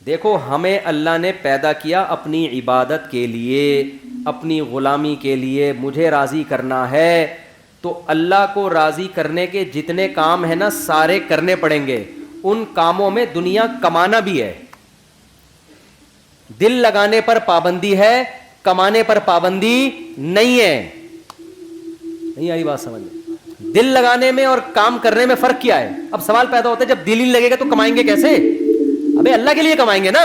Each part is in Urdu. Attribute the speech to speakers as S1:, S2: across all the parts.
S1: دیکھو ہمیں اللہ نے پیدا کیا اپنی عبادت کے لیے، اپنی غلامی کے لیے، مجھے راضی کرنا ہے، تو اللہ کو راضی کرنے کے جتنے کام ہیں نا سارے کرنے پڑیں گے. ان کاموں میں دنیا کمانا بھی ہے. دل لگانے پر پابندی ہے، کمانے پر پابندی نہیں ہے. نہیں آئی بات سمجھ میں؟ دل لگانے میں اور کام کرنے میں فرق کیا ہے؟ اب سوال پیدا ہوتا ہے جب دل ہی لگے گا تو کمائیں گے کیسے؟ ابے اللہ کے لیے کمائیں گے نا.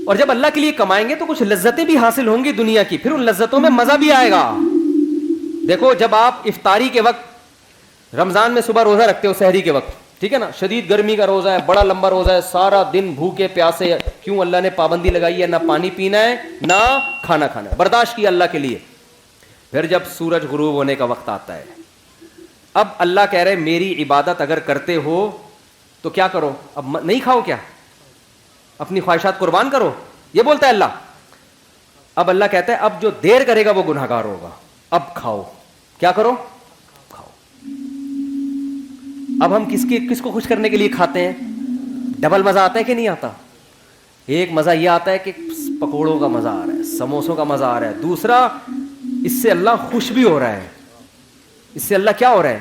S1: اور جب اللہ کے لیے کمائیں گے تو کچھ لذتیں بھی حاصل ہوں گی دنیا کی، پھر ان لذتوں میں مزہ بھی آئے گا. دیکھو جب آپ افطاری کے وقت رمضان میں صبح روزہ رکھتے ہو سحری کے وقت، ٹھیک ہے نا، شدید گرمی کا روزہ ہے، بڑا لمبا روزہ ہے، سارا دن بھوکے پیاسے، کیوں؟ اللہ نے پابندی لگائی ہے، نہ پانی پینا ہے نہ کھانا کھانا ہے، برداشت کیا اللہ کے لیے. پھر جب سورج غروب ہونے کا وقت آتا ہے، اب اللہ کہہ رہے میری عبادت اگر کرتے ہو تو کیا کرو؟ اب نہیں کھاؤ کیا؟ اپنی خواہشات قربان کرو، یہ بولتا ہے اللہ. اب اللہ کہتا ہے اب جو دیر کرے گا وہ گناہگار ہوگا، اب کھاؤ. کیا کرو؟ کھاؤ. اب ہم کس کو خوش کرنے کے لیے کھاتے ہیں؟ ڈبل مزہ آتا ہے کہ نہیں آتا؟ ایک مزہ یہ آتا ہے کہ پکوڑوں کا مزہ آ رہا ہے، سموسوں کا مزہ آ رہا ہے. دوسرا، اس سے اللہ خوش بھی ہو رہا ہے. اس سے اللہ کیا ہو رہا ہے؟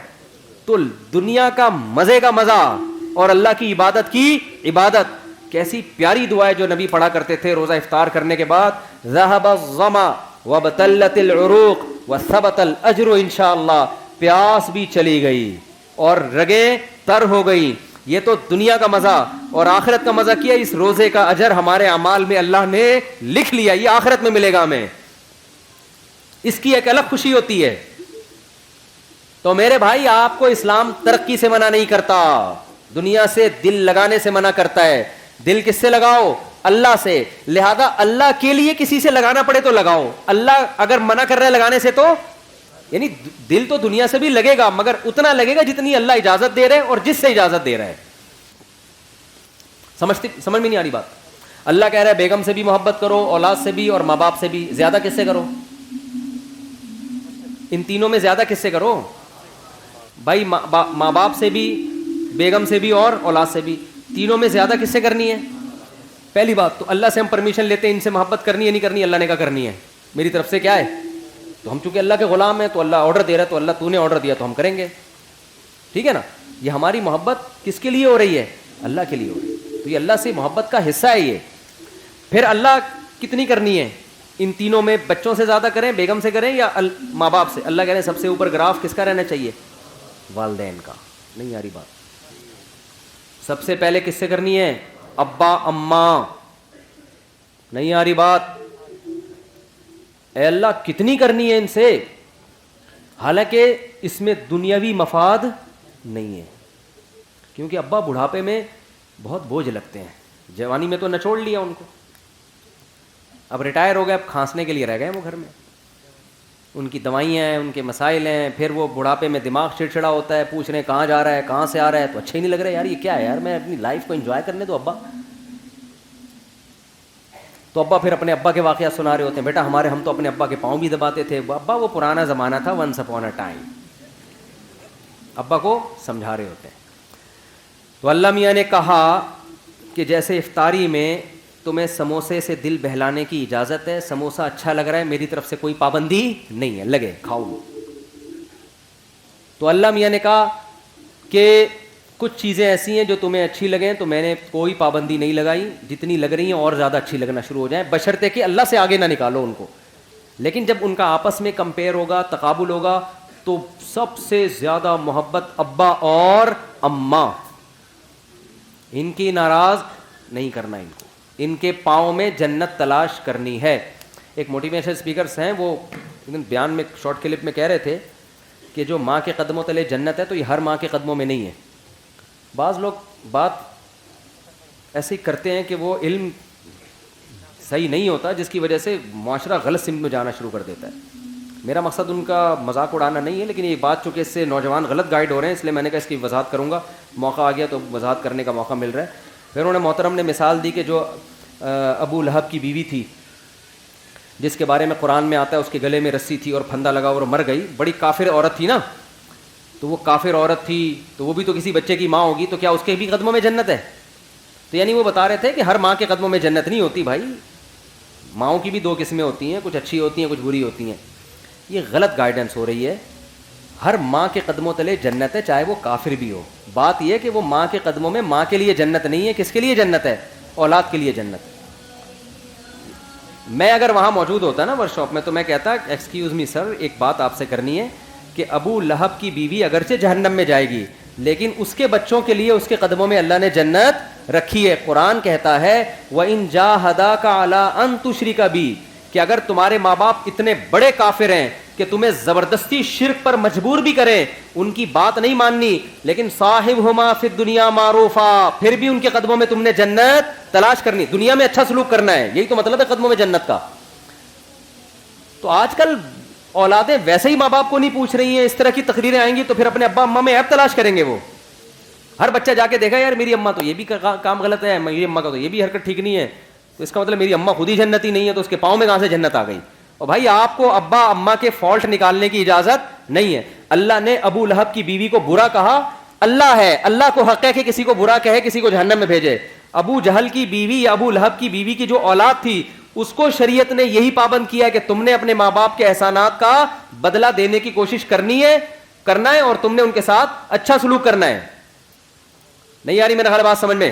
S1: تو دنیا کا مزے کا مزہ اور اللہ کی عبادت کی عبادت. کیسی پیاری دعا ہے جو نبی پڑھا کرتے تھے روزہ افطار کرنے کے بعد، ذهب الظما وابتلت العروق وثبت الاجر انشاءاللہ. پیاس بھی چلی گئی اور رگیں تر ہو گئی. یہ تو دنیا کا مزہ، اور آخرت کا مزہ کیا؟ اس روزے کا اجر ہمارے اعمال میں اللہ نے لکھ لیا، یہ آخرت میں ملے گا ہمیں. اس کی ایک الگ خوشی ہوتی ہے. تو میرے بھائی آپ کو اسلام ترقی سے منع نہیں کرتا، دنیا سے دل لگانے سے منع کرتا ہے. دل کس سے لگاؤ؟ اللہ سے. لہذا اللہ کے لیے کسی سے لگانا پڑے تو لگاؤ. اللہ اگر منع کر رہا ہے لگانے سے تو یعنی دل تو دنیا سے بھی لگے گا مگر اتنا لگے گا جتنی اللہ اجازت دے رہے اور جس سے اجازت دے رہا ہے. سمجھ میں نہیں آ رہی بات؟ اللہ کہہ رہا ہے بیگم سے بھی محبت کرو، اولاد سے بھی اور ماں باپ سے بھی. زیادہ کس سے کرو؟ ان تینوں میں زیادہ کس سے کرو بھائی؟ ماں باپ سے بھی، بیگم سے بھی اور اولاد سے بھی. تینوں میں زیادہ کس سے کرنی ہے؟ پہلی بات تو اللہ سے ہم پرمیشن لیتے ہیں ان سے محبت کرنی ہے نہیں کرنی؟ اللہ نے کہا کرنی ہے. میری طرف سے کیا ہے؟ تو ہم چونکہ اللہ کے غلام ہیں تو اللہ آرڈر دے رہا ہے تو اللہ تو نے آرڈر دیا تو ہم کریں گے. ٹھیک ہے نا؟ یہ ہماری محبت کس کے لیے ہو رہی ہے؟ اللہ کے لیے ہو رہی ہے. تو یہ اللہ سے محبت کا حصہ ہے یہ. پھر اللہ کتنی کرنی ہے؟ ان تینوں میں بچوں سے زیادہ کریں، بیگم سے کریں یا ماں باپ سے؟ اللہ کہہ رہے ہیں سب سے اوپر گراف کس کا رہنا چاہیے؟ والدین کا. نہیں آ رہی بات؟ سب سے پہلے کس سے کرنی ہے؟ ابا اماں. نہیں آ رہی بات؟ اے اللہ کتنی کرنی ہے ان سے؟ حالانکہ اس میں دنیاوی مفاد نہیں ہے، کیونکہ ابا بڑھاپے میں بہت بوجھ لگتے ہیں. جوانی میں تو نچوڑ لیا ان کو، اب ریٹائر ہو گئے، اب کھانسنے کے لیے رہ گئے وہ گھر میں. ان کی دوائیاں ہیں، ان کے مسائل ہیں، پھر وہ بڑھاپے میں دماغ چڑچڑا ہوتا ہے، پوچھ رہے ہیں کہاں جا رہا ہے، کہاں سے آ رہا ہے، تو اچھا ہی نہیں لگ رہا ہے. یار یہ کیا ہے یار، میں اپنی لائف کو انجوائے کرنے دو ابا. تو ابا پھر اپنے ابا کے واقعات سنا رہے ہوتے ہیں، بیٹا ہم تو اپنے ابا کے پاؤں بھی دباتے تھے. ابا وہ پرانا زمانہ تھا، ونس اپون اے ٹائم. ابا کو سمجھا رہے ہوتے ہیں. تو اللہ میاں نے کہا کہ جیسے افطاری میں تمہیں سموسے سے دل بہلانے کی اجازت ہے، سموسہ اچھا لگ رہا ہے، میری طرف سے کوئی پابندی نہیں ہے، لگے کھاؤ. تو اللہ میاں نے کہا کہ کچھ چیزیں ایسی ہیں جو تمہیں اچھی لگیں تو میں نے کوئی پابندی نہیں لگائی، جتنی لگ رہی ہیں اور زیادہ اچھی لگنا شروع ہو جائیں، بشرطے کہ اللہ سے آگے نہ نکالو ان کو. لیکن جب ان کا آپس میں کمپیئر ہوگا، تقابل ہوگا، تو سب سے زیادہ محبت ابا اور اماں. ان کی ناراض نہیں کرنا، ان کو ان کے پاؤں میں جنت تلاش کرنی ہے. ایک موٹیویشن اسپیکرس ہیں، وہ بیان میں شارٹ کلپ میں کہہ رہے تھے کہ جو ماں کے قدموں تلے جنت ہے تو یہ ہر ماں کے قدموں میں نہیں ہے. بعض لوگ بات ایسے ہی کرتے ہیں کہ وہ علم صحیح نہیں ہوتا، جس کی وجہ سے معاشرہ غلط سمت میں جانا شروع کر دیتا ہے. میرا مقصد ان کا مذاق اڑانا نہیں ہے، لیکن یہ بات چونکہ اس سے نوجوان غلط گائیڈ ہو رہے ہیں، اس لیے میں نے کہا اس کی وضاحت کروں گا. موقع آ گیا تو وضاحت کرنے کا موقع مل رہا ہے. پھر انہوں نے محترم نے مثال دی کہ جو ابو لہب کی بیوی تھی، جس کے بارے میں قرآن میں آتا ہے اس کے گلے میں رسی تھی اور پھندا لگا اور مر گئی. بڑی کافر عورت تھی نا، تو وہ کافر عورت تھی تو وہ بھی تو کسی بچے کی ماں ہوگی، تو کیا اس کے بھی قدموں میں جنت ہے؟ تو تو یعنی وہ بتا رہے تھے کہ ہر ماں کے قدموں میں جنت نہیں ہوتی بھائی, ماؤں کی بھی دو قسمیں ہوتی ہیں, کچھ اچھی ہوتی ہیں کچھ بری ہوتی ہیں. یہ غلط گائیڈنس ہو رہی ہے. ہر ماں کے قدموں تلے جنت ہے, چاہے وہ کافر بھی ہو. بات یہ کہ وہ ماں کے قدموں میں ماں کے لیے جنت نہیں ہے, کس کے لیے جنت ہے؟ اولاد کے لیے جنت. میں اگر وہاں موجود ہوتا نا ورک شاپ میں تو میں کہتا ایکسکیوز می سر, ایک بات آپ سے کرنی ہے کہ ابو لہب کی بیوی اگرچہ جہنم میں جائے گی لیکن اس کے بچوں کے لیے اس کے قدموں میں اللہ نے جنت رکھی ہے. قرآن کہتا ہے وَإِن جَاهَدَاكَ عَلَىٰ أَن تُشْرِكَ بِي, کہ اگر تمہارے ماں باپ اتنے بڑے کافر ہیں کہ تمہیں زبردستی شرک پر مجبور بھی کریں, ان کی بات نہیں ماننی, لیکن صاحبہما فی الدنیا معروفا, پھر بھی ان کے قدموں میں تم نے جنت تلاش کرنی, دنیا میں اچھا سلوک کرنا ہے. یہی تو مطلب ہے قدموں میں جنت کا. تو آج کل اولادیں ویسے ہی ماں باپ کو نہیں پوچھ رہی ہیں, اس طرح کی تقریریں آئیں گی تو پھر اپنے ابا اماں میں عیب تلاش کریں گے. وہ ہر بچہ جا کے دیکھا یار میری اماں تو یہ بھی کام غلط ہے, میری اماں کا تو یہ بھی حرکت ٹھیک نہیں ہے, تو اس کا مطلب میری اماں خود ہی جنتی نہیں ہے, تو اس کے پاؤں میں کہاں سے جنت آ گئی؟ اور بھائی آپ کو ابا اماں کے فالٹ نکالنے کی اجازت نہیں ہے. اللہ نے ابو لہب کی بیوی کو برا کہا, اللہ ہے, اللہ کو حق ہے کہ کسی کو برا کہے, کسی کو جہنم میں بھیجے. ابو جہل کی بیوی یا ابو لہب کی بیوی کی جو اولاد تھی اس کو شریعت نے یہی پابند کیا کہ تم نے اپنے ماں باپ کے احسانات کا بدلہ دینے کی کوشش کرنا ہے اور تم نے ان کے ساتھ اچھا سلوک کرنا ہے. نہیں آ رہی میرا خیال بات سمجھ میں؟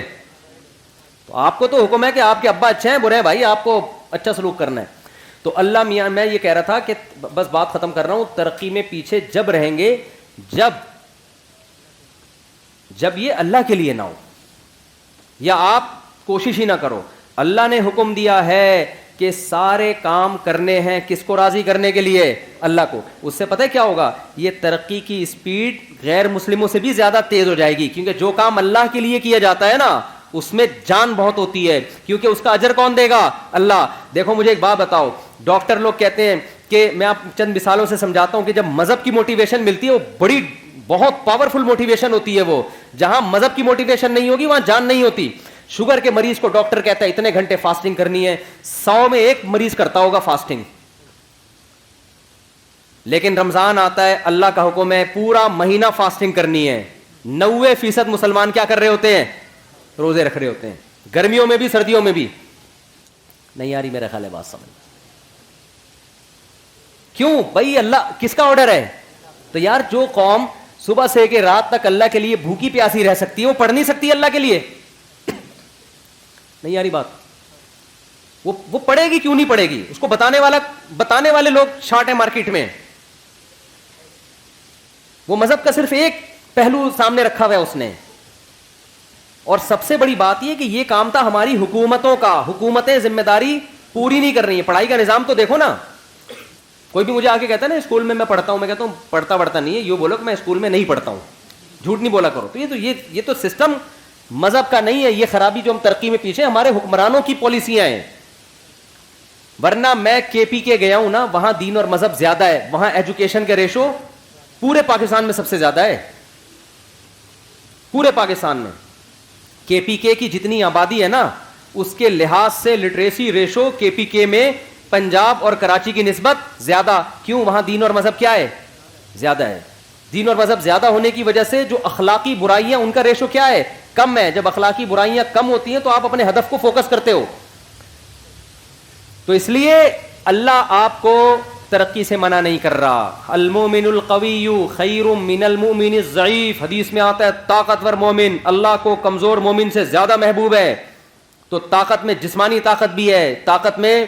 S1: تو آپ کو تو حکم ہے کہ آپ کے ابا اچھے ہیں برے ہیں, بھائی آپ کو اچھا سلوک کرنا ہے. تو اللہ میاں, میں یہ کہہ رہا تھا کہ بس بات ختم کر رہا ہوں, ترقی میں پیچھے جب رہیں گے جب یہ اللہ کے لیے نہ ہو یا آپ کوشش ہی نہ کرو. اللہ نے حکم دیا ہے کہ سارے کام کرنے ہیں کس کو راضی کرنے کے لیے؟ اللہ کو. اس سے پتہ ہے کیا ہوگا؟ یہ ترقی کی اسپیڈ غیر مسلموں سے بھی زیادہ تیز ہو جائے گی, کیونکہ جو کام اللہ کے لیے کیا جاتا ہے نا اس میں جان بہت ہوتی ہے, کیونکہ اس کا اجر کون دے گا؟ اللہ. دیکھو مجھے ایک بات بتاؤ, ڈاکٹر لوگ کہتے ہیں کہ, میں آپ چند مثالوں سے سمجھاتا ہوں کہ جب مذہب کی موٹیویشن ملتی ہے وہ بڑی بہت پاورفل موٹیویشن ہوتی ہے. وہ جہاں مذہب کی موٹیویشن نہیں ہوگی وہاں جان نہیں ہوتی. شوگر کے مریض کو ڈاکٹر کہتا ہے اتنے گھنٹے فاسٹنگ کرنی ہے, 100 میں 1 مریض کرتا ہوگا فاسٹنگ. لیکن رمضان آتا ہے, اللہ کا حکم ہے پورا مہینہ فاسٹنگ کرنی ہے. 90% مسلمان کیا کر رہے ہوتے ہیں؟ روزے رکھ رہے ہوتے ہیں, گرمیوں میں بھی سردیوں میں بھی. نہیں آ رہی میرا خیال ہے بات سمجھ؟ کیوں بھائی؟ اللہ کس کا آرڈر ہے؟ تو یار جو قوم صبح سے کہ رات تک اللہ کے لیے بھوکی پیاسی رہ سکتی ہے وہ پڑھ نہیں سکتی اللہ کے لیے؟ نہیں یاری بات. وہ پڑھے گی کیوں نہیں پڑھے گی؟ اس کو بتانے والے لوگ شارٹ ہے مارکیٹ میں. وہ مذہب کا صرف ایک پہلو سامنے رکھا ہوا ہے اس نے. اور سب سے بڑی بات یہ کہ یہ کام تھا ہماری حکومتوں کا, حکومتیں ذمہ داری پوری نہیں کر رہی ہیں. پڑھائی کا نظام تو دیکھو نا. کوئی بھی مجھے آ کے کہتا ہے نا اسکول میں پڑھتا ہوں, میں کہتا ہوں پڑھتا نہیں ہے, یہ بولو کہ میں اسکول میں نہیں پڑھتا ہوں, جھوٹ نہیں بولا کرو. تو یہ تو سسٹم مذہب کا نہیں ہے. یہ خرابی جو ہم ترقی میں پیچھے, ہمارے حکمرانوں کی پالیسیاں ہیں. ورنہ میں کے پی کے گیا ہوں نا, وہاں دین اور مذہب زیادہ ہے, وہاں ایجوکیشن کا ریشو پورے پاکستان میں سب سے زیادہ ہے. پورے پاکستان میں کے پی کے کی جتنی آبادی ہے نا اس کے لحاظ سے لٹریسی ریشو کے پی کے میں پنجاب اور کراچی کی نسبت زیادہ. کیوں؟ وہاں دین اور مذہب کیا ہے؟ زیادہ ہے. دین اور مذہب زیادہ ہونے کی وجہ سے جو اخلاقی برائیاں ان کا ریشو کیا ہے؟ کم ہے. جب اخلاقی برائیاں کم ہوتی ہیں تو آپ اپنے ہدف کو فوکس کرتے ہو. تو اس لیے اللہ آپ کو ترقی سے منع نہیں کر رہا. المومن القوی خیر من المؤمن الضعیف, حدیث میں آتا ہے طاقتور مومن اللہ کو کمزور مومن سے زیادہ محبوب ہے. تو طاقت میں جسمانی طاقت بھی ہے, طاقت میں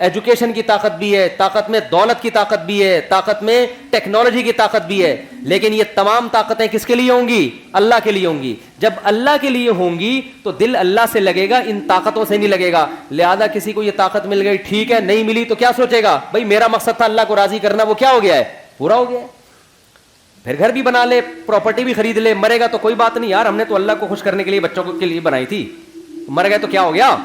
S1: ایجوکیشن کی طاقت بھی ہے, طاقت میں دولت کی طاقت بھی ہے, طاقت میں ٹیکنالوجی کی طاقت بھی ہے. لیکن یہ تمام طاقتیں کس کے لیے ہوں گی؟ اللہ کے لیے ہوں گی. جب اللہ کے لیے ہوں گی تو دل اللہ سے لگے گا, ان طاقتوں سے نہیں لگے گا. لہذا کسی کو یہ طاقت مل گئی ٹھیک ہے, نہیں ملی تو کیا سوچے گا؟ بھائی میرا مقصد تھا اللہ کو راضی کرنا, وہ کیا ہو گیا ہے؟ پورا ہو گیا ہے. پھر گھر بھی بنا لے, پراپرٹی بھی خرید لے, مرے گا تو کوئی بات نہیں, یار ہم نے تو اللہ کو خوش کرنے کے لیے بچوں کے لیے بنائی تھی. مر گئے تو کیا ہو گیا؟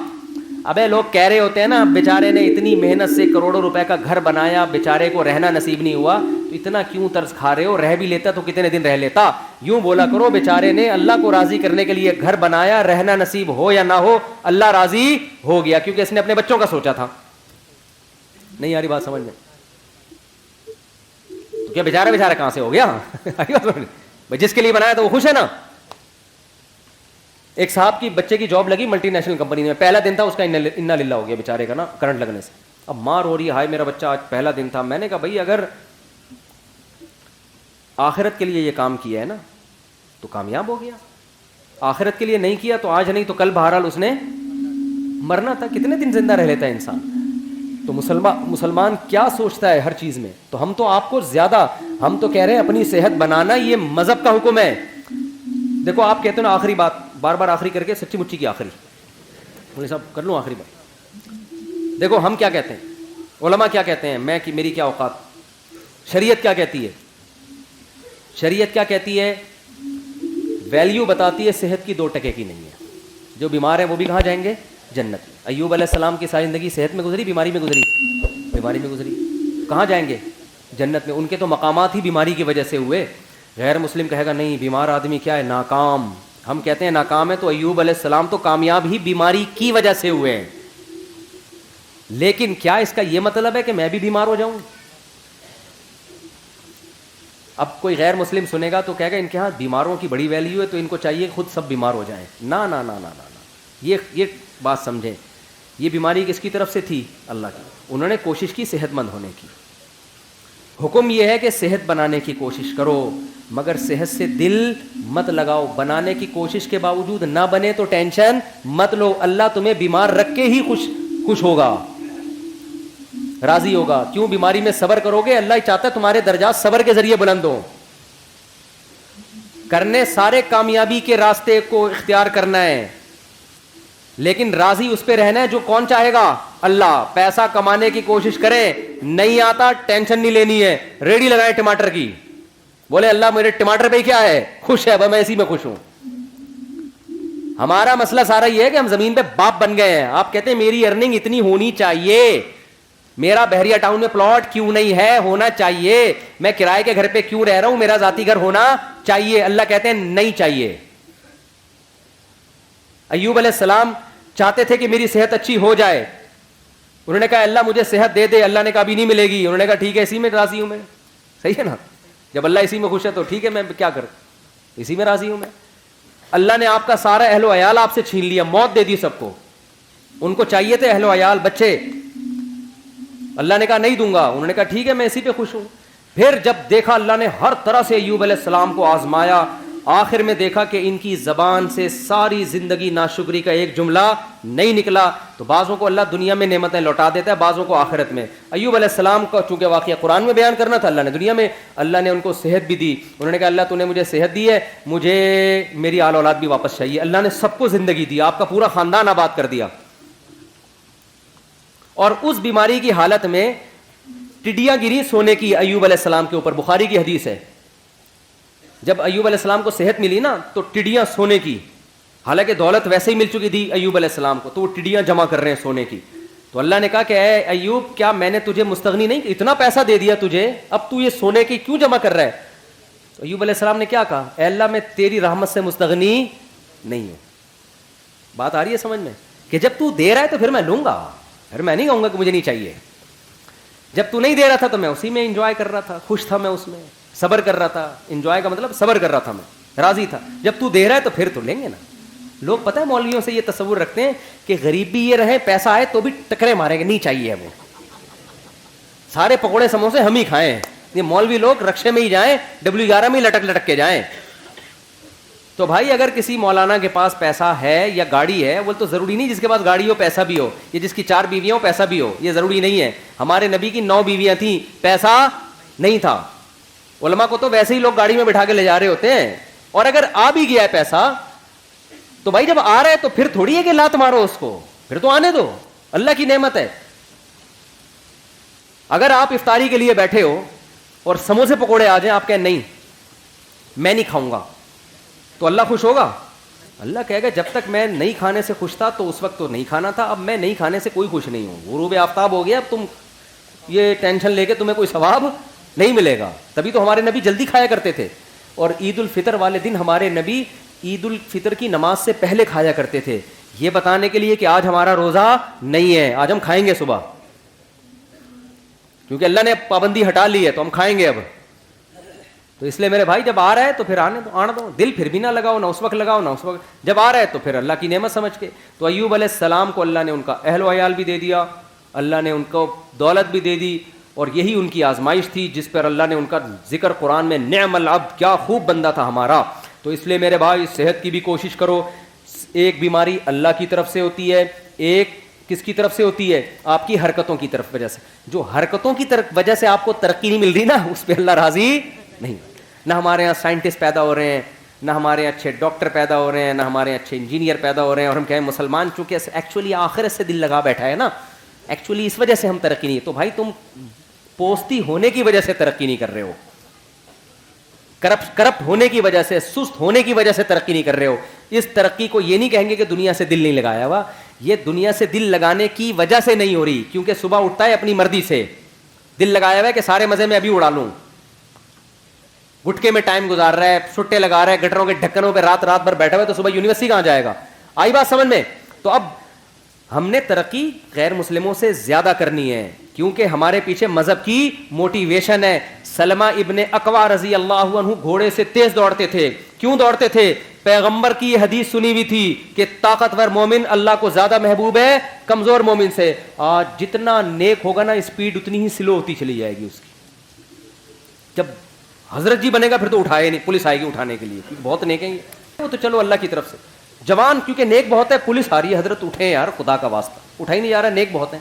S1: ابے لوگ کہہ رہے ہوتے ہیں نا بیچارے نے اتنی محنت سے کروڑوں روپے کا گھر بنایا, بیچارے کو رہنا نصیب نہیں ہوا, تو اتنا کیوں طرز کھا رہے ہو؟ رہ بھی لیتا تو کتنے دن رہ لیتا. یوں بولا کرو بیچارے نے اللہ کو راضی کرنے کے لیے گھر بنایا, رہنا نصیب ہو یا نہ ہو اللہ راضی ہو گیا, کیونکہ اس نے اپنے بچوں کا سوچا تھا. نہیں یاری بات سمجھ میں؟ تو کیا بیچارہ کہاں سے ہو گیا؟ جس کے لیے بنایا تو وہ خوش ہے نا. ایک صاحب کی بچے کی جاب لگی ملٹی نیشنل کمپنی میں, پہلا دن تھا اس کا انا للہ ہو گیا بیچارے کا نا کرنٹ لگنے سے. اب مار ہو رہی ہے, ہائے میرا بچہ آج پہلا دن تھا. میں نے کہا بھائی اگر آخرت کے لیے یہ کام کیا ہے نا تو کامیاب ہو گیا, آخرت کے لیے نہیں کیا تو آج نہیں تو کل بہرحال اس نے مرنا تھا. کتنے دن زندہ رہ لیتا ہے انسان. تو مسلمان کیا سوچتا ہے ہر چیز میں. تو ہم تو آپ کو زیادہ, ہم تو کہہ رہے ہیں اپنی صحت بنانا یہ مذہب کا حکم ہے. دیکھو آپ کہتے ہیں نا آخری بات, بار بار آخری کر کے سچی مچی کی آخری, مولوی صاحب کر لوں آخری بات. دیکھو ہم کیا کہتے ہیں, علماء کیا کہتے ہیں, میں میری کیا اوقات, شریعت کیا کہتی ہے. شریعت کیا کہتی ہے, ویلیو بتاتی ہے صحت کی 2 ٹکے کی نہیں ہے. جو بیمار ہیں وہ بھی کہاں جائیں گے, جنت. ایوب علیہ السلام کی ساری زندگی صحت میں گزری, بیماری میں گزری, بیماری میں گزری. کہاں جائیں گے, جنت میں. ان کے تو مقامات ہی بیماری کی وجہ سے ہوئے. غیر مسلم کہے گا نہیں بیمار آدمی کیا ہے, ناکام. ہم کہتے ہیں ناکام ہے, تو ایوب علیہ السلام تو کامیاب ہی بیماری کی وجہ سے ہوئے ہیں. لیکن کیا اس کا یہ مطلب ہے کہ میں بھی بیمار ہو جاؤں. اب کوئی غیر مسلم سنے گا تو کہے گا ان کے ہاں بیماروں کی بڑی ویلیو ہے تو ان کو چاہیے خود سب بیمار ہو جائیں. نا نا نا نا نا, یہ بات سمجھیں. یہ بیماری کس کی طرف سے تھی, اللہ کی. انہوں نے کوشش کی صحت مند ہونے کی. حکم یہ ہے کہ صحت بنانے کی کوشش کرو, مگر صحت سے دل مت لگاؤ. بنانے کی کوشش کے باوجود نہ بنے تو ٹینشن مت لو. اللہ تمہیں بیمار رکھ کے ہی خوش ہوگا, راضی ہوگا. کیوں بیماری میں صبر کرو گے, اللہ چاہتا ہے تمہارے درجات صبر کے ذریعے بلند ہوں. کرنے سارے کامیابی کے راستے کو اختیار کرنا ہے, لیکن راضی اس پہ رہنا ہے جو کون چاہے گا, اللہ. پیسہ کمانے کی کوشش کریں, نہیں آتا ٹینشن نہیں لینی ہے. ریڈی لگائے ٹماٹر کی, بولے اللہ میرے ٹماٹر پہ کیا ہے, خوش ہے, میں اسی میں خوش ہوں. ہمارا مسئلہ سارا یہ ہے کہ ہم زمین پہ باپ بن گئے ہیں. آپ کہتے ہیں میری ارننگ اتنی ہونی چاہیے, میرا بحریہ ٹاؤن میں پلاٹ کیوں نہیں ہے, ہونا چاہیے. میں کرائے کے گھر پہ کیوں رہ رہا ہوں, میرا ذاتی گھر ہونا چاہیے. اللہ کہتے ہیں نہیں چاہیے. ایوب علیہ السلام چاہتے تھے کہ میری صحت اچھی ہو جائے. انہوں نے کہا اللہ مجھے صحت دے دے. اللہ نے کہا بھی نہیں ملے گی. انہوں نے کہا ٹھیک ہے اسی میں راضی ہوں میں. صحیح ہے نا, جب اللہ اسی میں خوش ہے تو ٹھیک ہے, میں کیا کروں, اسی میں راضی ہوں میں. اللہ نے آپ کا سارا اہل و عیال آپ سے چھین لیا, موت دے دی سب کو. ان کو چاہیے تھے اہل و عیال بچے, اللہ نے کہا نہیں دوں گا. انہوں نے کہا ٹھیک ہے میں اسی پہ خوش ہوں. پھر جب دیکھا اللہ نے ہر طرح سے ایوب علیہ السلام کو آزمایا, آخر میں دیکھا کہ ان کی زبان سے ساری زندگی ناشکری کا ایک جملہ نہیں نکلا. تو بعضوں کو اللہ دنیا میں نعمتیں لوٹا دیتا ہے, بعضوں کو آخرت میں. ایوب علیہ السلام کا چونکہ واقعہ قرآن میں بیان کرنا تھا, اللہ نے دنیا میں اللہ نے ان کو صحت بھی دی. انہوں نے کہا اللہ تو نے مجھے صحت دی ہے, مجھے میری آل اولاد بھی واپس چاہیے. اللہ نے سب کو زندگی دی, آپ کا پورا خاندان آباد کر دیا. اور اس بیماری کی حالت میں ٹڈیاں گری سونے کی ایوب علیہ السلام کے اوپر. بخاری کی حدیث ہے, جب ایوب علیہ السلام کو صحت ملی نا تو ٹڈیاں سونے کی, حالانکہ دولت ویسے ہی مل چکی تھی ایوب علیہ السلام کو, تو وہ ٹڈیاں جمع کر رہے ہیں سونے کی. تو اللہ نے کہا کہ اے ایوب کیا میں نے تجھے مستغنی نہیں, اتنا پیسہ دے دیا تجھے, اب تو یہ سونے کی کیوں جمع کر رہا ہے. تو ایوب علیہ السلام نے کیا کہا, اے اللہ میں تیری رحمت سے مستغنی نہیں ہوں. بات آ رہی ہے سمجھ میں, کہ جب تو دے رہا ہے تو پھر میں لوں گا, پھر میں نہیں کہوں گا کہ مجھے نہیں چاہیے. جب تو نہیں دے رہا تھا تو میں اسی میں انجوائے کر رہا تھا, خوش تھا میں اس میں, صبر کر رہا تھا. انجوائے کا مطلب صبر کر رہا تھا میں, راضی تھا. جب تو دے رہا ہے تو پھر تو لیں گے نا. لوگ پتہ ہے مولویوں سے یہ تصور رکھتے ہیں کہ غریب بھی یہ رہے, پیسہ آئے تو بھی ٹکرے ماریں گے, نہیں چاہیے ہمیں, سارے پکوڑے سموسے ہم ہی کھائیں. یہ مولوی لوگ رکشے میں ہی جائیں, W11 میں ہی لٹک لٹک کے جائیں. تو بھائی اگر کسی مولانا کے پاس پیسہ ہے یا گاڑی ہے, وہ تو ضروری نہیں جس کے پاس گاڑی ہو پیسہ بھی ہو, یہ جس کی 4 بیویاں ہو پیسہ بھی ہو, یہ ضروری نہیں ہے. ہمارے نبی کی 9 بیویاں تھیں, پیسہ نہیں تھا. علماء کو تو ویسے ہی لوگ گاڑی میں بٹھا کے لے جا رہے ہوتے ہیں. اور اگر آ بھی گیا ہے پیسہ تو بھائی جب آ رہا ہے تو پھر تھوڑی ہے کہ لات مارو اس کو, پھر تو آنے دو, اللہ کی نعمت ہے. اگر آپ افطاری کے لیے بیٹھے ہو اور سموسے پکوڑے آ جائیں, آپ کہیں نہیں میں نہیں کھاؤں گا, تو اللہ خوش ہوگا؟ اللہ کہے گا جب تک میں نہیں کھانے سے خوش تھا تو اس وقت تو نہیں کھانا تھا, اب میں نہیں کھانے سے کوئی خوش نہیں ہوں. غروب آفتاب ہو گیا, اب تم یہ ٹینشن لے کے تمہیں کوئی ثواب نہیں ملے گا. تبھی تو ہمارے نبی جلدی کھایا کرتے تھے. اور عید الفطر والے دن ہمارے نبی عید الفطر کی نماز سے پہلے کھایا کرتے تھے, یہ بتانے کے لیے کہ آج ہمارا روزہ نہیں ہے, آج ہم کھائیں گے صبح, کیونکہ اللہ نے پابندی ہٹا لی ہے تو ہم کھائیں گے اب. تو اس لیے میرے بھائی جب آ رہا ہے تو پھر آنے دو, دل پھر بھی نہ لگاؤ, نہ اس وقت لگاؤ نہ اس وقت, جب آ رہا ہے تو پھر اللہ کی نعمت سمجھ کے. تو ایوب علیہ السلام کو اللہ نے ان کا اہل و عیال بھی دے دیا, اللہ نے ان کو دولت بھی دے دی, اور یہی ان کی آزمائش تھی جس پر اللہ نے ان کا ذکر قرآن میں نعم العبد, کیا خوب بندہ تھا ہمارا. تو اس لیے میرے بھائی صحت کی بھی کوشش کرو. ایک بیماری اللہ کی طرف سے ہوتی ہے, ایک کس کی طرف سے ہوتی ہے, آپ کی حرکتوں کی طرف وجہ سے. جو حرکتوں کی طرف وجہ سے آپ کو ترقی نہیں مل رہی نا, اس پہ اللہ راضی نہیں. نہ ہمارے یہاں سائنٹسٹ پیدا ہو رہے ہیں, نہ ہمارے یہاں اچھے ڈاکٹر پیدا ہو رہے ہیں, نہ ہمارے یہاں اچھے انجینئر پیدا ہو رہے ہیں, اور ہم کہیں مسلمان چونکہ ایکچولی آخرت سے دل لگا بیٹھا ہے نا, ایکچولی اس وجہ سے ہم ترقی نہیں. تو بھائی تم پوستی ہونے کی وجہ سے ترقی نہیں کر رہے ہو, کرپٹ ہونے کی وجہ سے, سست ہونے کی وجہ سے ترقی نہیں کر رہے ہو. اس ترقی کو یہ نہیں کہیں گے کہ دنیا سے دل نہیں لگایا ہوا, یہ دنیا سے دل لگانے کی وجہ سے نہیں ہو رہی, کیونکہ صبح اٹھتا ہے اپنی مرضی سے, دل لگایا ہوا ہے کہ سارے مزے میں ابھی اڑا لوں, گٹکے میں ٹائم گزار رہا ہے, سٹے لگا رہا ہے, گٹروں کے ڈھکنوں پہ رات بھر بیٹھا ہوا ہے, تو صبح یونیورسٹی کہاں جائے گا. آئی بات سمجھ میں؟ تو اب ہم نے ترقی غیر مسلموں سے زیادہ کرنی ہے, کیونکہ ہمارے پیچھے مذہب کی موٹیویشن ہے. سلمہ ابن اکوا رضی اللہ عنہ گھوڑے سے تیز دوڑتے تھے. کیوں دوڑتے تھے؟ پیغمبر کی یہ حدیث سنی ہوئی تھی کہ طاقتور مومن اللہ کو زیادہ محبوب ہے کمزور مومن سے. آج جتنا نیک ہوگا نا, اسپیڈ اتنی ہی سلو ہوتی چلی جائے گی اس کی. جب حضرت جی بنے گا پھر تو اٹھائے نہیں, پولیس آئے گی اٹھانے کے لیے, بہت نیک ہیں وہ تو چلو اللہ کی طرف سے. جوان کیونکہ نیک بہت ہے, پولیس آ رہی ہے, حضرت اٹھیں یار خدا کا واسطہ, اٹھا ہی نہیں جا رہا, نیک بہت ہیں,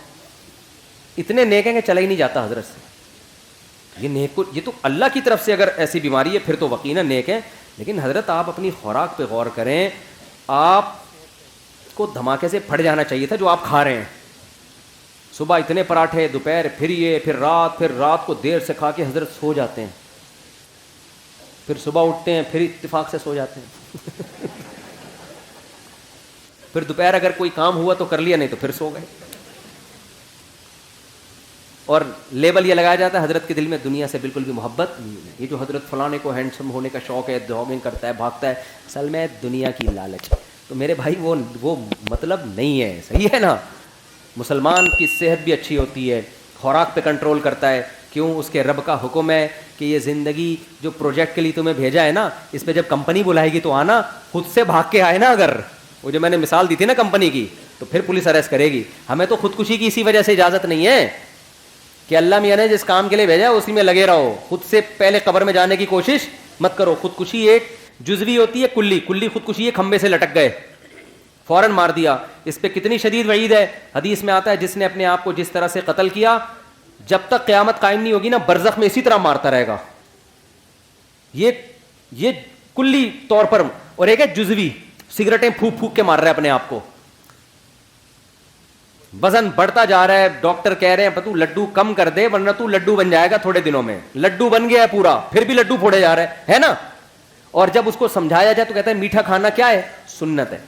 S1: اتنے نیک ہیں کہ چلا ہی نہیں جاتا حضرت سے. یہ نیک یہ تو اللہ کی طرف سے اگر ایسی بیماری ہے پھر تو یقیناً نیک ہے. لیکن حضرت آپ اپنی خوراک پہ غور کریں, آپ کو دھماکے سے پھٹ جانا چاہیے تھا جو آپ کھا رہے ہیں. صبح اتنے پراٹھے, دوپہر پھر یہ, پھر رات کو دیر سے کھا کے حضرت سو جاتے ہیں, پھر صبح اٹھتے ہیں, پھر اتفاق سے سو جاتے ہیں. پھر دوپہر اگر کوئی کام ہوا تو کر لیا, نہیں تو پھر سو گئے. اور لیبل یہ لگایا جاتا ہے حضرت کے دل میں دنیا سے بالکل بھی محبت نہیں ہے. یہ جو حضرت فلانے کو ہینڈسم ہونے کا شوق ہے, جاگنگ کرتا ہے, بھاگتا ہے, اصل میں دنیا کی لالچ. تو میرے بھائی وہ مطلب نہیں ہے, صحیح ہے نا. مسلمان کی صحت بھی اچھی ہوتی ہے, خوراک پہ کنٹرول کرتا ہے. کیوں؟ اس کے رب کا حکم ہے کہ یہ زندگی جو پروجیکٹ کے لیے تمہیں بھیجا ہے نا, اس پہ جب کمپنی بلائے گی تو آنا, خود سے بھاگ کے آئے نا. اگر وہ جو میں نے مثال دی تھی نا کمپنی کی, تو پھر پولیس اریسٹ کرے گی. ہمیں تو خودکشی کی اسی وجہ سے اجازت نہیں ہے کہ اللہ میاں نے جس کام کے لیے بھیجا اسی میں لگے رہو, خود سے پہلے قبر میں جانے کی کوشش مت کرو. خودکشی ایک جزوی ہوتی ہے, کلی خودکشی ہے, کھمبے سے لٹک گئے, فوراً مار دیا. اس پہ کتنی شدید وعید ہے. حدیث میں آتا ہے جس نے اپنے آپ کو جس طرح سے قتل کیا, جب تک قیامت قائم نہیں ہوگی نا, برزخ میں اسی طرح مارتا رہے گا. یہ کلی طور پر. اور ایک ہے جزوی, سگریٹیں پھونک پھونک کے مار رہا ہے اپنے آپ کو, وزن بڑھتا جا رہا ہے, ڈاکٹر کہہ رہے ہیں تو لڈو کم کر دے ورنہ تو لڈو بن جائے گا تھوڑے دنوں میں. لڈو بن گیا ہے پورا, پھر بھی لڈو پھوڑے جا رہے ہے نا. اور جب اس کو سمجھایا جائے تو کہتا ہے میٹھا کھانا کیا ہے؟ سنت ہے.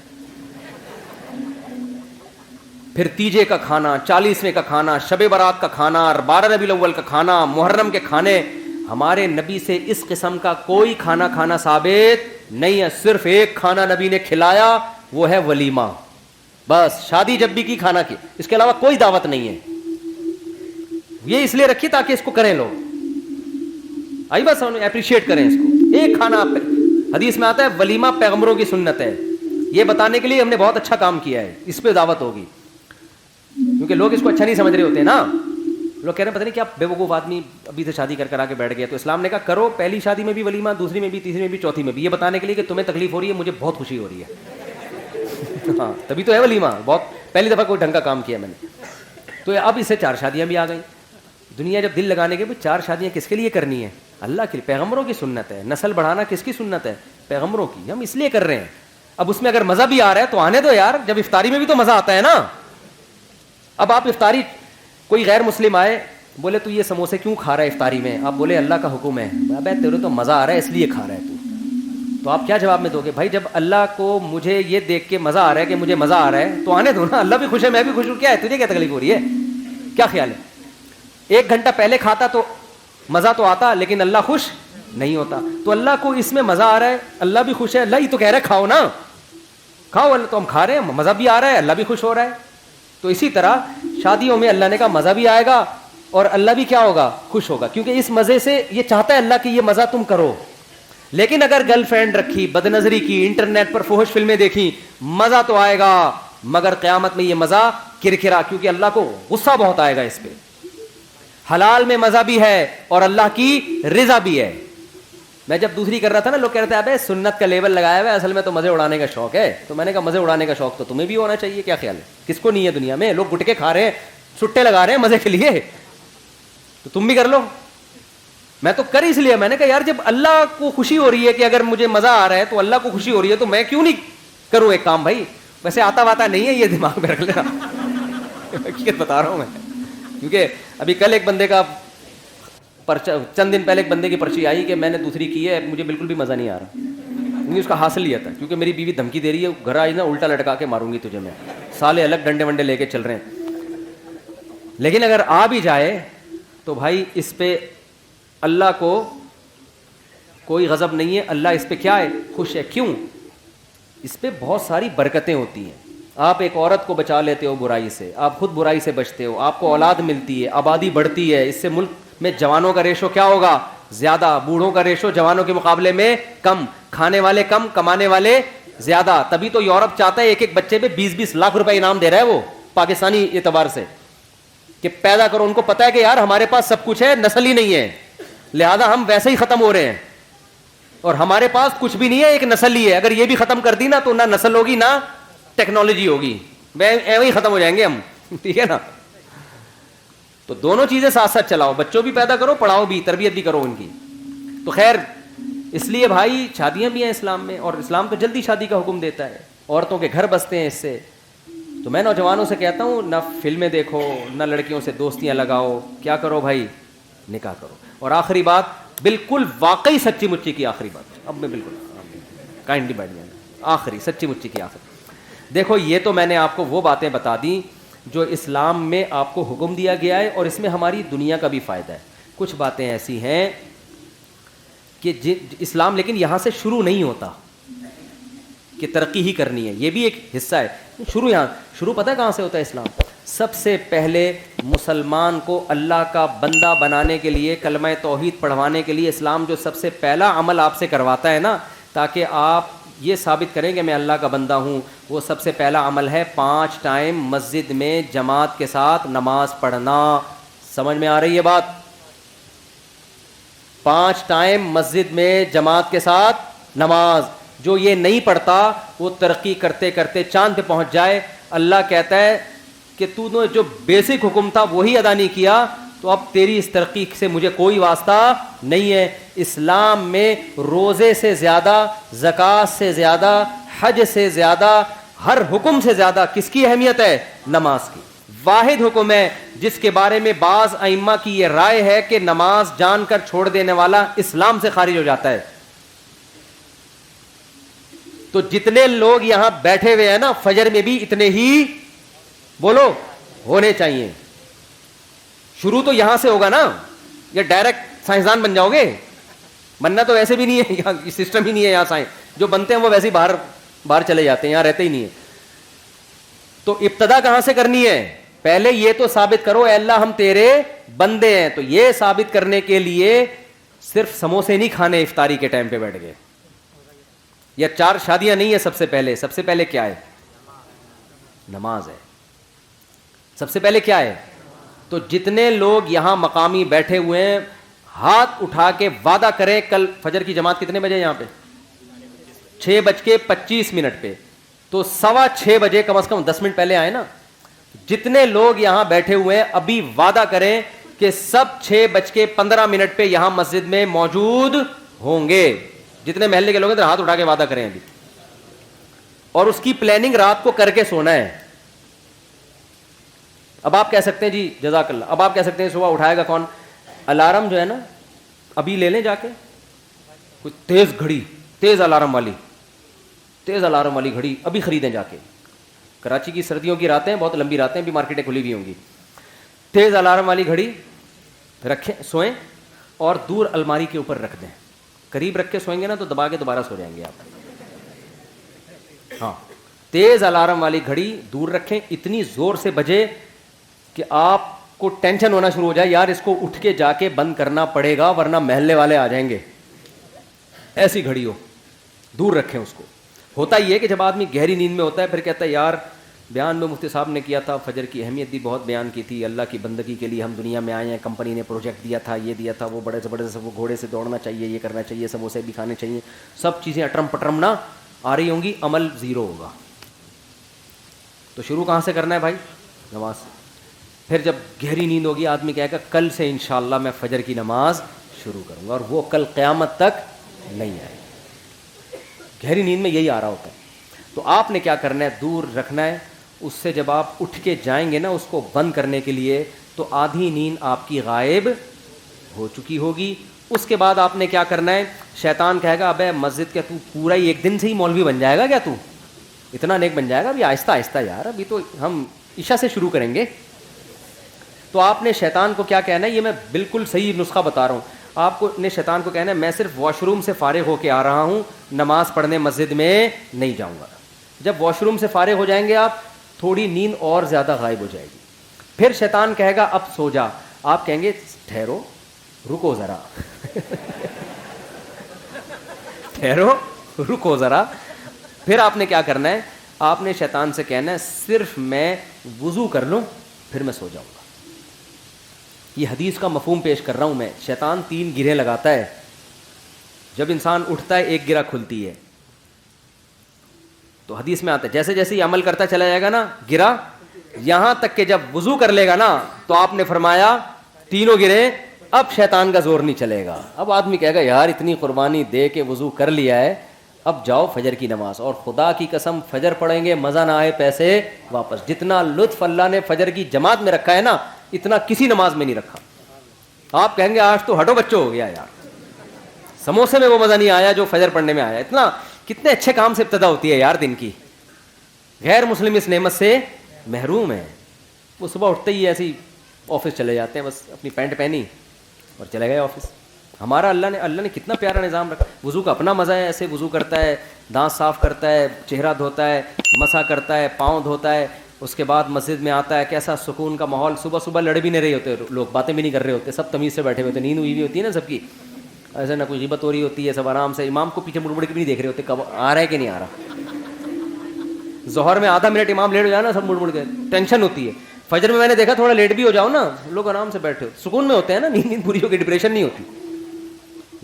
S1: پھر تیجے کا کھانا, 40ویں کا کھانا, شب برات کا کھانا, 12 ربیع الاول کا کھانا, محرم کے کھانے. ہمارے نبی سے اس قسم کا کوئی کھانا کھانا ثابت نہیں ہے. صرف ایک کھانا نبی نے کھلایا, وہ ہے ولیمہ. بس شادی جب بھی کی کھانا کی, اس کے علاوہ کوئی دعوت نہیں ہے. یہ اس لیے رکھی تاکہ اس کو کریں لوگ, آئی بس اپریشیٹ کریں اس کو. ایک کھانا حدیث میں آتا ہے ولیمہ پیغمبروں کی سنت ہے. یہ بتانے کے لیے ہم نے بہت اچھا کام کیا ہے, اس پہ دعوت ہوگی. کیونکہ لوگ اس کو اچھا نہیں سمجھ رہے ہوتے نا. لوگ کہہ رہے ہیں پتہ نہیں کیا بے وقوف آدمی ابھی سے شادی کر آ کے بیٹھ گیا. تو اسلام نے کہا کرو, پہلی شادی میں بھی ولیمہ, دوسری میں بھی, تیسری میں بھی, چوتھی میں بھی, یہ بتانے کے لیے کہ تمہیں تکلیف ہو رہی ہے, مجھے بہت خوشی ہو رہی ہے. ہاں تبھی تو ہے ولیمہ. بہت پہلی دفعہ کوئی ڈھنگ کا کام کیا میں نے. تو اب اس سے 4 شادیاں بھی آ گئیں. دنیا جب دل لگانے کے 4 شادیاں کس کے لیے کرنی ہے؟ اللہ کے لیے. پیغمبروں کی سنت ہے. نسل بڑھانا کس کی سنت ہے؟ پیغمبروں کی. ہم اس لیے کر رہے ہیں. اب اس میں اگر مزہ بھی آ رہا ہے تو آنے دو یار, جب افطاری میں بھی تو مزہ آتا ہے نا. اب آپ افطاری, کوئی غیر مسلم آئے بولے تو یہ سموسے کیوں کھا رہا ہے افطاری میں؟ آپ بولے اللہ کا حکم ہے. ابے تیرے تو مزہ آ رہا ہے اس لیے کھا رہا ہے تو آپ کیا جواب میں دو گے؟ بھائی جب اللہ کو مجھے یہ دیکھ کے مزہ آ رہا ہے کہ مجھے مزہ آ رہا ہے تو آنے دو نا. اللہ بھی خوش ہے, میں بھی خوش ہوں, کیا ہے تجھے کیا تکلیف ہو رہی ہے؟ کیا خیال ہے؟ 1 گھنٹہ پہلے کھاتا تو مزہ تو آتا, لیکن اللہ خوش نہیں ہوتا. تو اللہ کو اس میں مزہ آ رہا ہے, اللہ بھی خوش ہے. اللہ ہی تو کہہ رہا ہے کھاؤ نا, کھاؤ. اللہ تو ہم کھا رہے ہیں, مزہ بھی آ رہا ہے, اللہ بھی خوش ہو رہا ہے. تو اسی طرح شادیوں میں اللہ نے کہا مزہ بھی آئے گا اور اللہ بھی کیا ہوگا؟ خوش ہوگا, کیونکہ اس مزے سے یہ چاہتا ہے اللہ کہ یہ مزہ تم کرو. لیکن اگر گرل فرینڈ رکھی, بدنظری کی, انٹرنیٹ پر فحش فلمیں دیکھی, مزہ تو آئے گا مگر قیامت میں یہ مزہ کرکرا, کیونکہ اللہ کو غصہ بہت آئے گا اس پہ. حلال میں مزہ بھی ہے اور اللہ کی رضا بھی ہے. میں جب دوسری کر رہا تھا نا, لوگ کہہ رہے تھے ابے سنت کا لیبل لگایا ہوا ہے, اصل میں تو مزے اڑانے کا شوق ہے. تو میں نے کہا مزے اڑانے کا شوق تو تمہیں بھی ہونا چاہیے, کیا خیال ہے؟ کس کو نہیں ہے دنیا میں؟ لوگ گٹکے کھا رہے ہیں, چھٹے لگا رہے ہیں مزے کے لیے, تو تم بھی کر لو. میں تو کر اس لیے, میں نے کہا یار جب اللہ کو خوشی ہو رہی ہے کہ اگر مجھے مزہ آ رہا ہے تو اللہ کو خوشی ہو رہی ہے, تو میں کیوں نہیں کروں ایک کام بھائی. ویسے آتا واتا نہیں ہے, یہ دماغ میں رکھ لینا, حقیقت بتا رہا ہوں میں. کیونکہ ابھی کل ایک بندے کا پرچہ, چند دن پہلے ایک بندے کی پرچی آئی کہ میں نے دوسری کی ہے, مجھے بالکل بھی مزہ نہیں آ رہا. نہیں, اس کا حاصل یہ تھا کیونکہ میری بیوی دھمکی دے رہی ہے, گھر آئی نا الٹا لٹکا کے ماروں گی تجھے میں, سالے الگ ڈنڈے ونڈے لے کے چل رہے ہیں. لیکن اگر آ بھی جائے تو بھائی اس پہ اللہ کو کوئی غضب نہیں ہے, اللہ اس پہ کیا ہے؟ خوش ہے. کیوں؟ اس پہ بہت ساری برکتیں ہوتی ہیں. آپ ایک عورت کو بچا لیتے ہو برائی سے, آپ خود برائی سے بچتے ہو, آپ کو اولاد ملتی ہے, آبادی بڑھتی ہے, اس سے ملک میں جوانوں کا ریشو کیا ہوگا؟ زیادہ. بوڑھوں کا ریشو جوانوں کے مقابلے میں کم, کھانے والے کم, کمانے والے زیادہ. تبھی تو یورپ چاہتا ہے ایک ایک بچے پہ 20-20 لاکھ روپے انعام دے رہا ہے وہ, پاکستانی اعتبار سے, کہ پیدا کرو. ان کو پتا ہے کہ یار ہمارے پاس سب کچھ ہے, نسل ہی نہیں ہے, لہذا ہم ویسے ہی ختم ہو رہے ہیں, اور ہمارے پاس کچھ بھی نہیں ہے, ایک نسل ہی ہے. اگر یہ بھی ختم کر دی نا تو نہ نسل ہوگی نہ ٹیکنالوجی ہوگی, ایویں ہی ختم ہو جائیں گے ہم. ٹھیک ہے نا؟ تو دونوں چیزیں ساتھ ساتھ چلاؤ, بچوں بھی پیدا کرو, پڑھاؤ بھی, تربیت بھی کرو ان کی. تو خیر اس لیے بھائی شادیاں بھی ہیں اسلام میں, اور اسلام تو جلدی شادی کا حکم دیتا ہے, عورتوں کے گھر بستے ہیں اس سے. تو میں نوجوانوں سے کہتا ہوں نہ فلمیں دیکھو, نہ لڑکیوں سے دوستیاں لگاؤ, کیا کرو بھائی؟ نکاح کرو. اور آخری بات, بالکل واقعی سچی مچی کی آخری بات, اب میں بالکل کائنڈلی بیٹھ جائیں, آخری سچی مچی کی آخری. دیکھو یہ تو میں نے آپ کو وہ باتیں بتا دیں جو اسلام میں آپ کو حکم دیا گیا ہے, اور اس میں ہماری دنیا کا بھی فائدہ ہے. کچھ باتیں ایسی ہیں کہ اسلام لیکن یہاں سے شروع نہیں ہوتا کہ ترقی ہی کرنی ہے, یہ بھی ایک حصہ ہے. شروع پتہ ہے کہاں سے ہوتا ہے اسلام؟ سب سے پہلے مسلمان کو اللہ کا بندہ بنانے کے لیے, کلمہ توحید پڑھوانے کے لیے اسلام جو سب سے پہلا عمل آپ سے کرواتا ہے نا, تاکہ آپ یہ ثابت کریں کہ میں اللہ کا بندہ ہوں, وہ سب سے پہلا عمل ہے 5 ٹائم مسجد میں جماعت کے ساتھ نماز پڑھنا. سمجھ میں آ رہی ہے بات؟ 5 ٹائم مسجد میں جماعت کے ساتھ نماز. جو یہ نہیں پڑھتا وہ ترقی کرتے کرتے چاند پہ پہنچ جائے. اللہ کہتا ہے کہ تو نے جو بیسک حکم تھا وہی ادا نہیں کیا, تو اب تیری اس ترقی سے مجھے کوئی واسطہ نہیں ہے. اسلام میں روزے سے زیادہ, زکوٰۃ سے زیادہ, حج سے زیادہ, ہر حکم سے زیادہ کس کی اہمیت ہے؟ نماز کی. واحد حکم ہے جس کے بارے میں بعض ائمہ کی یہ رائے ہے کہ نماز جان کر چھوڑ دینے والا اسلام سے خارج ہو جاتا ہے. تو جتنے لوگ یہاں بیٹھے ہوئے ہیں نا, فجر میں بھی اتنے ہی بولو ہونے چاہیے. شروع تو یہاں سے ہوگا نا, یا ڈائریکٹ سائنسدان بن جاؤ گے؟ بننا تو ویسے بھی نہیں ہے, یہاں سسٹم ہی نہیں ہے یہاں سائنس. جو بنتے ہیں وہ ویسے ہی باہر چلے جاتے ہیں, یہاں رہتے ہی نہیں ہے. تو ابتدا کہاں سے کرنی ہے؟ پہلے یہ تو ثابت کرو اے اللہ ہم تیرے بندے ہیں. تو یہ ثابت کرنے کے لیے صرف سموسے نہیں کھانے افطاری کے ٹائم پہ بیٹھ گئے, یا 4 شادیاں نہیں ہے. سب سے پہلے کیا ہے؟ نماز ہے. سب سے پہلے کیا ہے؟ تو جتنے لوگ یہاں مقامی بیٹھے ہوئے ہیں, ہاتھ اٹھا کے وعدہ کریں کل فجر کی جماعت کتنے بجے یہاں پہ؟ 6:25 پہ. تو 6:15 بجے کم از کم 10 منٹ پہلے آئے نا. جتنے لوگ یہاں بیٹھے ہوئے ہیں ابھی وعدہ کریں کہ سب 6:15 پہ یہاں مسجد میں موجود ہوں گے. جتنے محلے کے لوگ ہیں ہاتھ اٹھا کے وعدہ کریں ابھی. اور اس کی پلاننگ رات کو کر کے سونا ہے. اب آپ کہہ سکتے ہیں جی جزاک اللہ, اب آپ کہہ سکتے ہیں صبح اٹھائے گا کون؟ الارم جو ہے نا ابھی لے لیں جا کے, کوئی تیز گھڑی, تیز الارم والی گھڑی ابھی خریدیں جا کے. کراچی کی سردیوں کی راتیں بہت لمبی راتیں, بھی مارکیٹیں کھلی ہوئی ہوں گی. تیز الارم والی گھڑی رکھیں, سوئیں, اور دور الماری کے اوپر رکھ دیں. قریب رکھ کے سوئیں گے نا تو دبا کے دوبارہ سو جائیں گے آپ. ہاں, تیز الارم والی گھڑی دور رکھیں, اتنی زور سے بجے کہ آپ کو ٹینشن ہونا شروع ہو جائے یار اس کو اٹھ کے جا کے بند کرنا پڑے گا ورنہ محلے والے آ جائیں گے, ایسی گھڑی ہو, دور رکھیں اس کو. ہوتا ہی ہے کہ جب آدمی گہری نیند میں ہوتا ہے پھر کہتا ہے یار بیان میں مفتی صاحب نے کیا تھا, فجر کی اہمیت بھی بہت بیان کی تھی, اللہ کی بندگی کے لیے ہم دنیا میں آئے ہیں, کمپنی نے پروجیکٹ دیا تھا, یہ دیا تھا, وہ بڑے زبردست, وہ گھوڑے سے دوڑنا چاہیے, یہ کرنا چاہیے, سموسے بھی کھانے چاہیے, سب چیزیں اٹرم پٹرم نہ آ رہی ہوں گی, عمل زیرو ہوگا. تو شروع کہاں سے کرنا ہے بھائی؟ نماز سے. پھر جب گہری نیند ہوگی آدمی کہے گا کل سے انشاءاللہ میں فجر کی نماز شروع کروں گا, اور وہ کل قیامت تک نہیں آئے. گہری نیند میں یہی آ رہا ہوتا ہے. تو آپ نے کیا کرنا ہے, دور رکھنا ہے اس سے. جب آپ اٹھ کے جائیں گے نا اس کو بند کرنے کے لیے تو آدھی نیند آپ کی غائب ہو چکی ہوگی. اس کے بعد آپ نے کیا کرنا ہے, شیطان کہے گا ابے مسجد کے تو پورا ہی ایک دن سے ہی مولوی بن جائے گا کیا, تو اتنا نیک بن جائے گا, ابھی آہستہ آہستہ یار, ابھی تو ہم عشاء سے شروع کریں گے. تو آپ نے شیطان کو کیا کہنا ہے, یہ میں بالکل صحیح نسخہ بتا رہا ہوں, آپ کو نے شیطان کو کہنا ہے میں صرف واش روم سے فارغ ہو کے آ رہا ہوں, نماز پڑھنے مسجد میں نہیں جاؤں گا. جب واش روم سے فارغ ہو جائیں گے آپ, تھوڑی نیند اور زیادہ غائب ہو جائے گی. پھر شیطان کہے گا اب سو جا, آپ کہیں گے ٹھہرو رکو ذرا ٹھہرو رکو ذرا. پھر آپ نے کیا کرنا ہے, آپ نے شیطان سے کہنا ہے صرف میں وضو کر لوں پھر میں سو جاؤں گا. یہ حدیث کا مفہوم پیش کر رہا ہوں میں. شیطان 3 گرہیں لگاتا ہے, جب انسان اٹھتا ہے ایک گرہ کھلتی ہے. تو حدیث میں آتا ہے جیسے جیسے یہ عمل کرتا چلا جائے گا نا گرہ, یہاں تک کہ جب وضو کر لے گا نا تو آپ نے فرمایا 3 گرہیں, اب شیطان کا زور نہیں چلے گا. اب آدمی کہے گا یار اتنی قربانی دے کے وضو کر لیا ہے, اب جاؤ فجر کی نماز. اور خدا کی قسم فجر پڑھیں گے مزہ نہ آئے پیسے واپس. جتنا لطف اللہ نے فجر کی جماعت میں رکھا ہے نا اتنا کسی نماز میں نہیں رکھا. آپ کہیں گے آج تو ہٹو بچوں ہو گیا یار, سموسے میں وہ مزہ نہیں آیا جو فجر پڑھنے میں آیا. اتنا کتنے اچھے کام سے ابتدا ہوتی ہے یار دن کی. غیر مسلم اس نعمت سے محروم ہے. وہ صبح اٹھتے ہی ایسی آفس چلے جاتے ہیں, بس اپنی پینٹ پہنی اور چلے گئے آفس. ہمارا اللہ نے کتنا پیارا نظام رکھا. وضو کا اپنا مزہ ہے, ایسے وضو کرتا ہے, دانت صاف کرتا ہے, چہرہ دھوتا ہے, مسح کرتا ہے, پاؤں دھوتا ہے, اس کے بعد مسجد میں آتا ہے, کیسا سکون کا ماحول. صبح صبح لڑ بھی نہیں رہے ہوتے لوگ, باتیں بھی نہیں کر رہے ہوتے, سب تمیز سے بیٹھے ہوتے, نیند ہوئی بھی ہوتی ہے نا سب کی, ایسے نہ کوئی غیبت ہو رہی ہوتی ہے, سب آرام سے. امام کو پیچھے مڑ مڑ کے بھی نہیں دیکھ رہے ہوتے کب آ رہا ہے کہ نہیں آ رہا. ظہر میں آدھا منٹ امام لیٹ ہو جائے نا سب مڑ مڑ کے ٹینشن ہوتی ہے. فجر میں نے دیکھا تھوڑا لیٹ بھی ہو جاؤ نا لوگ آرام سے بیٹھے ہو, سکون میں ہوتے ہیں نا, نیند پوری ہو کے ڈپریشن نہیں ہوتی.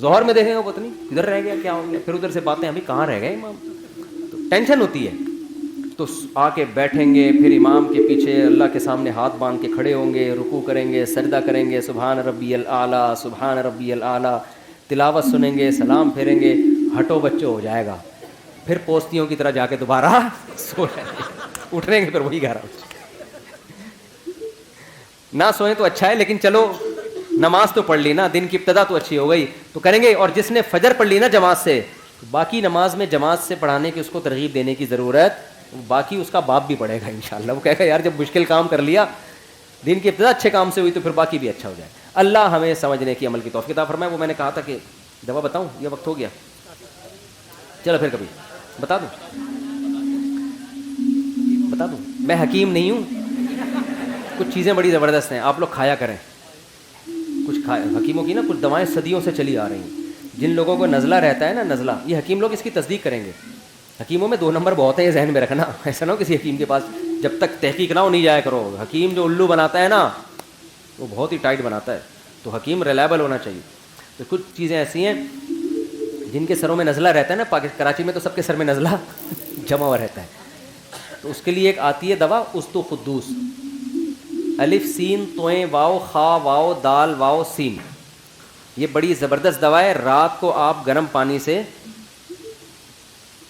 S1: ظہر میں دیکھیں گے پتہ نہیں کدھر رہ گیا, کیا ہو گیا, پھر ادھر سے باتیں ابھی کہاں رہ گئے امام, تو ٹینشن ہوتی ہے. تو آ کے بیٹھیں گے, پھر امام کے پیچھے اللہ کے سامنے ہاتھ باندھ کے کھڑے ہوں گے, رکوع کریں گے, سجدہ کریں گے, سبحان ربی الاعلیٰ سبحان ربی الاعلیٰ, تلاوت سنیں گے, سلام پھیریں گے, ہٹو بچو ہو جائے گا. پھر پوستیوں کی طرح جا کے دوبارہ سو جائیں گے, اٹھیں گے پھر وہی 11 بجے. نہ سوئیں تو اچھا ہے, لیکن چلو نماز تو پڑھ لی نا, دن کی ابتدا تو اچھی ہو گئی, تو کریں گے. اور جس نے فجر پڑھ لی نا جماعت سے, باقی نماز میں جماعت سے پڑھانے کی اس کو ترغیب دینے کی ضرورت, باقی اس کا باپ بھی پڑھے گا انشاءاللہ. وہ کہے گا یار جب مشکل کام کر لیا, دن کی ابتدا اچھے کام سے ہوئی تو پھر باقی بھی اچھا ہو جائے. اللہ ہمیں سمجھنے کی عمل کی توفیق عطا فرمائے. وہ میں نے کہا تھا کہ دوا بتاؤں, یہ وقت ہو گیا, چلو پھر کبھی بتا دوں. میں حکیم نہیں ہوں, کچھ چیزیں بڑی زبردست ہیں, آپ لوگ کھایا کریں. کچھ حکیموں کی نا کچھ دوائیں صدیوں سے چلی آ رہی ہیں. جن لوگوں کو نزلہ رہتا ہے نا, نزلہ, یہ حکیم لوگ اس کی تصدیق کریں گے. حکیموں میں 2 نمبر بہت ہے, یہ ذہن میں رکھنا. ایسا نہ ہو کسی حکیم کے پاس جب تک تحقیق نہ ہو نہیں جایا کرو. حکیم جو الو بناتا ہے نا وہ بہت ہی ٹائٹ بناتا ہے, تو حکیم ریلائبل ہونا چاہیے. تو کچھ چیزیں ایسی ہیں جن کے سروں میں نزلہ رہتا ہے نا, کراچی میں تو سب کے سر میں نزلہ جمع ہوا رہتا ہے, تو اس کے لیے ایک آتی ہے دوا استو قدوس, الف سین توئیں واؤ خا واؤ دال واؤ سین. یہ بڑی زبردست دوا ہے. رات کو آپ گرم پانی سے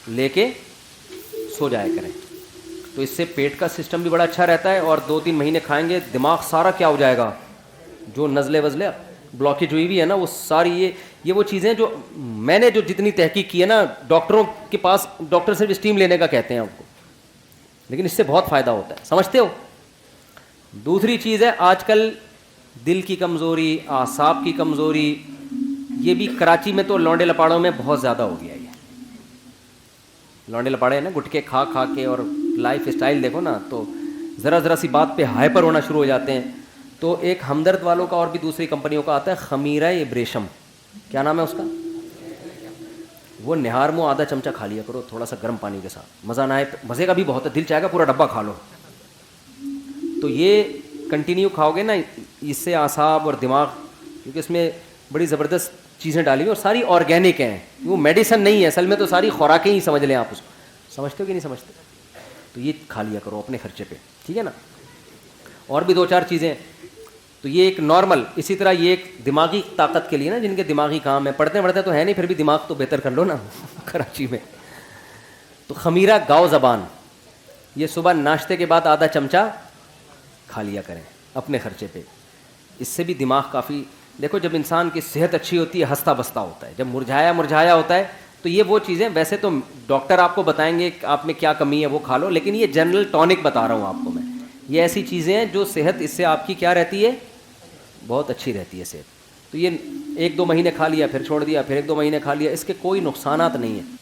S1: لے کے سو جایا کریں, تو اس سے پیٹ کا سسٹم بھی بڑا اچھا رہتا ہے. اور 2-3 مہینے کھائیں گے دماغ سارا کیا ہو جائے گا, جو نزلے وزلے بلاکیج ہوئی بھی ہے نا وہ ساری, یہ وہ چیزیں جو میں نے جو جتنی تحقیق کی ہے نا, ڈاکٹروں کے پاس ڈاکٹر سے اسٹیم لینے کا کہتے ہیں آپ کو, لیکن اس سے بہت فائدہ ہوتا ہے, سمجھتے ہو. دوسری چیز ہے آج کل دل کی کمزوری, اعصاب کی کمزوری, یہ بھی کراچی میں تو لونڈے لپاڑوں میں بہت زیادہ ہو گیا. یہ لونڈے لپاڑے ہیں نا, گٹکے کھا کھا کے, اور لائف اسٹائل دیکھو نا, تو ذرا سی بات پہ ہائپر ہونا شروع ہو جاتے ہیں. تو ایک ہمدرد والوں کا اور بھی دوسری کمپنیوں کا آتا ہے خمیرہ ابریشم، کیا نام ہے اس کا؟ وہ نہار میں آدھا چمچہ کھا لیا کرو تھوڑا سا گرم پانی کے ساتھ، مزہ نہ آئے مزے کا بھی بہت ہے، دل چاہے گا پورا ڈبہ کھا لو. تو یہ کنٹینیو کھاؤ گے نا، اس سے اعصاب اور دماغ، کیونکہ اس میں بڑی زبردست چیزیں ڈالی ہوئی اور ساری آرگینک ہیں، وہ میڈیسن نہیں ہے اصل میں، تو ساری خوراکیں ہی سمجھ لیں آپ اس کو. سمجھتے ہو کہ نہیں سمجھتے؟ تو یہ کھا لیا کرو اپنے خرچے پہ، ٹھیک ہے نا. اور بھی 2-4 چیزیں. تو یہ ایک نارمل، اسی طرح یہ ایک دماغی طاقت کے لیے نا، جن کے دماغی کام ہے، پڑھتے تو ہے نہیں پھر بھی دماغ تو بہتر کر لو نا کراچی میں. تو خمیرہ گاؤ زبان، یہ صبح ناشتے کے بعد آدھا چمچہ کھا لیا کریں اپنے خرچے پہ. اس سے بھی دماغ کافی، دیکھو جب انسان کی صحت اچھی ہوتی ہے ہنستا بستا ہوتا ہے، جب مرجھایا ہوتا ہے تو یہ وہ چیزیں، ویسے تو ڈاکٹر آپ کو بتائیں گے کہ آپ میں کیا کمی ہے وہ کھا لو، لیکن یہ جنرل ٹونک بتا رہا ہوں آپ کو میں. یہ ایسی چیزیں ہیں جو صحت، اس سے آپ کی کیا رہتی ہے، بہت اچھی رہتی ہے صحت. تو یہ 1-2 مہینے کھا لیا پھر چھوڑ دیا، پھر 1-2 مہینے کھا لیا، اس کے کوئی نقصانات نہیں ہیں.